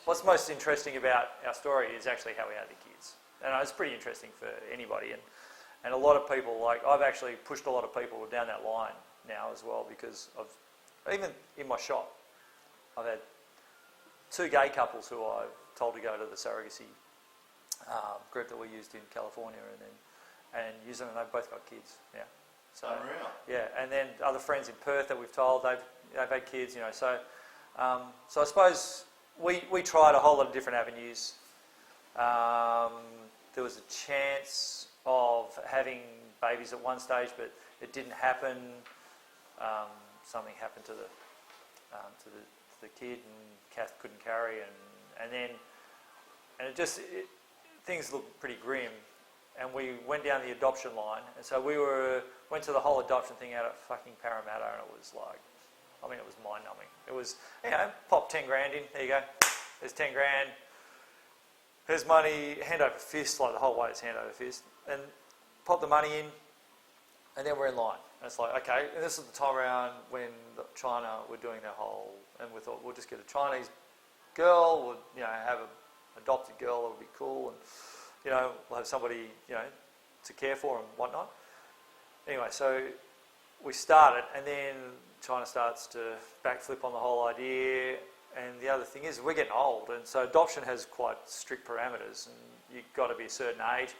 what's most interesting about our story is actually how we had the kids. And it's pretty interesting for anybody. And a lot of people, like, I've actually pushed a lot of people down that line now as well, because even in my shop, I've had 2 gay couples who I've told to go to the surrogacy group that we used in California and use them, and they've both got kids. Yeah. So, unreal. Yeah, and then other friends in Perth that we've told, they've had kids, you know. So I suppose we tried a whole lot of different avenues. There was a chance of having babies at one stage, but it didn't happen. Something happened to the kid, and Kath couldn't carry, and things looked pretty grim. And we went down the adoption line, and so we went to the whole adoption thing out at fucking Parramatta, and it was like, I mean, it was mind-numbing. It was, you know, pop 10 grand in, there you go, there's 10 grand, here's money, hand over fist, like the whole way it's hand over fist, and pop the money in, and then we're in line. And it's like, okay, and this is the time around when China were doing their whole, and we thought we'll just get a Chinese girl, we'll, you know, have an adopted girl, it'll be cool, and, you know, we'll have somebody, you know, to care for and whatnot. Anyway, so we started, and then China starts to backflip on the whole idea. And the other thing is, we're getting old, and so adoption has quite strict parameters, and you've got to be a certain age.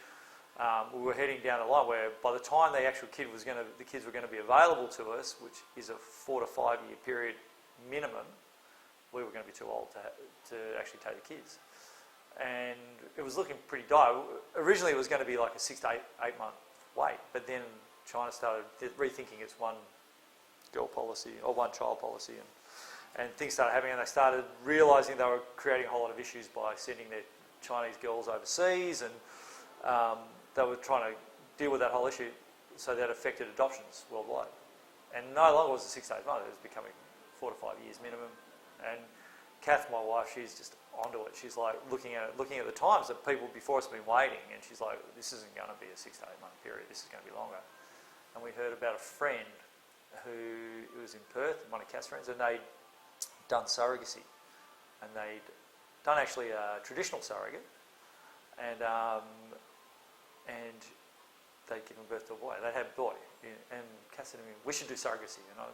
We were heading down a line where, by the time the kids were going to be available to us, which is a 4 to 5 year period minimum, we were going to be too old to actually take the kids. And it was looking pretty dire. Originally, it was going to be like a 6 to 8 month wait, but then China started rethinking its one girl policy or one child policy, and things started happening, and they started realising they were creating a whole lot of issues by sending their Chinese girls overseas, and they were trying to deal with that whole issue, so that affected adoptions worldwide. And no longer was it 6 to 8 months, it was becoming 4 to 5 years minimum. And Kath, my wife, she's just onto it. She's like looking at the times that people before us have been waiting, and she's like, this isn't going to be a 6 to 8 month period, this is going to be longer. And we heard about a friend who was in Perth, one of Kath's friends, and they'd done surrogacy, and they'd done actually a traditional surrogate, and they'd given birth to a boy. They'd had a boy, and Kath said to me, we should do surrogacy. And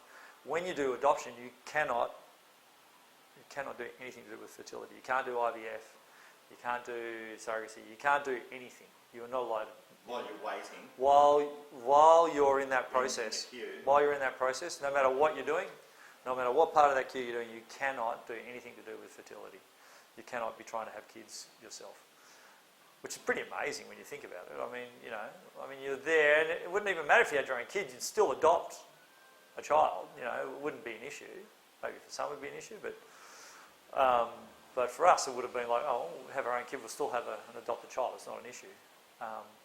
when you do adoption, you cannot do anything to do with fertility. You can't do IVF, you can't do surrogacy, you can't do anything. You are not allowed to. While you're waiting. While you're in that process. While you're in that process, no matter what you're doing, no matter what part of that queue you're doing, you cannot do anything to do with fertility. You cannot be trying to have kids yourself. Which is pretty amazing when you think about it. I mean, you're there, and it wouldn't even matter if you had your own kids, you'd still adopt a child. You know, it wouldn't be an issue. Maybe for some it would be an issue, but for us it would have been like, oh, we'll have our own kid, we'll still have an adopted child, it's not an issue.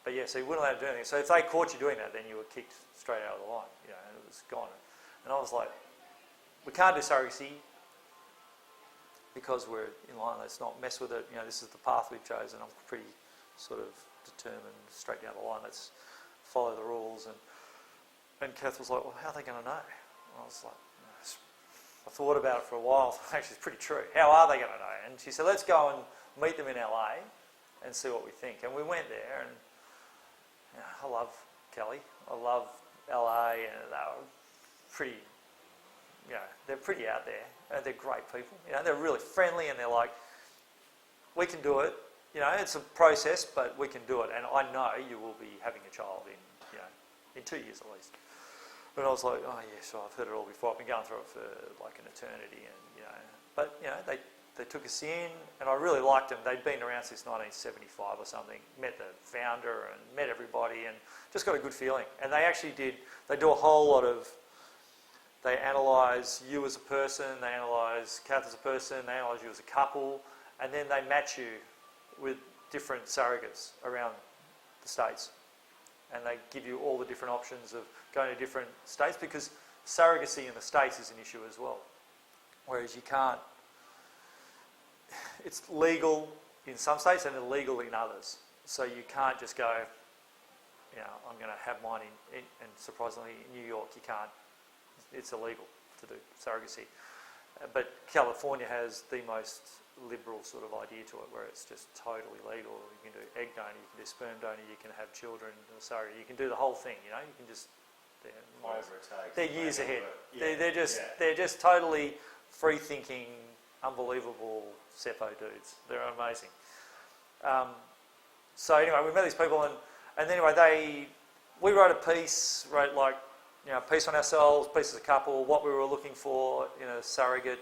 But yeah, so you wouldn't allow to do anything. So if they caught you doing that, then you were kicked straight out of the line, you know, and it was gone. And I was like, we can't do surrogacy because we're in line, let's not mess with it, you know, this is the path we've chosen. I'm pretty sort of determined, straight down the line, let's follow the rules. And Kath was like, well, how are they going to know? And I was like, I thought about it for a while. Actually, it's pretty true. How are they going to know? And she said, let's go and meet them in LA and see what we think. And we went there, and you know, I love Kelly. I love LA, and they were pretty, you know, they're pretty out there. And they're great people. You know, they're really friendly, and they're like, we can do it. You know, it's a process, but we can do it. And I know you will be having a child in 2 years at least. But I was like, oh yeah, sure, I've heard it all before. I've been going through it for like an eternity, and you know. But you know, they took us in, and I really liked them. They'd been around since 1975 or something. Met the founder and met everybody, and just got a good feeling. And they actually did. They do a whole lot of. They analyse you as a person. They analyse Kath as a person. They analyse you as a couple, and then they match you with different surrogates around the states. And they give you all the different options of going to different states, because surrogacy in the States is an issue as well. Whereas you can't, it's legal in some states and illegal in others. So you can't just go, you know, I'm going to have mine and surprisingly in New York you can't, it's illegal to do surrogacy. But California has the most liberal sort of idea to it, where it's just totally legal. You can do egg donor, you can do sperm donor, you can have children, sorry, you can do the whole thing, you know, you can just, they're years ahead. Yeah. They're just totally free-thinking, unbelievable Seppo dudes. They're amazing. So anyway, we met these people, and anyway, we wrote a piece, a piece on ourselves, piece as a couple, what we were looking for in a surrogate,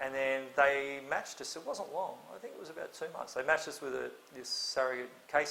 and then they matched us. It wasn't long. I think it was about 2 months. They matched us with this surrogate case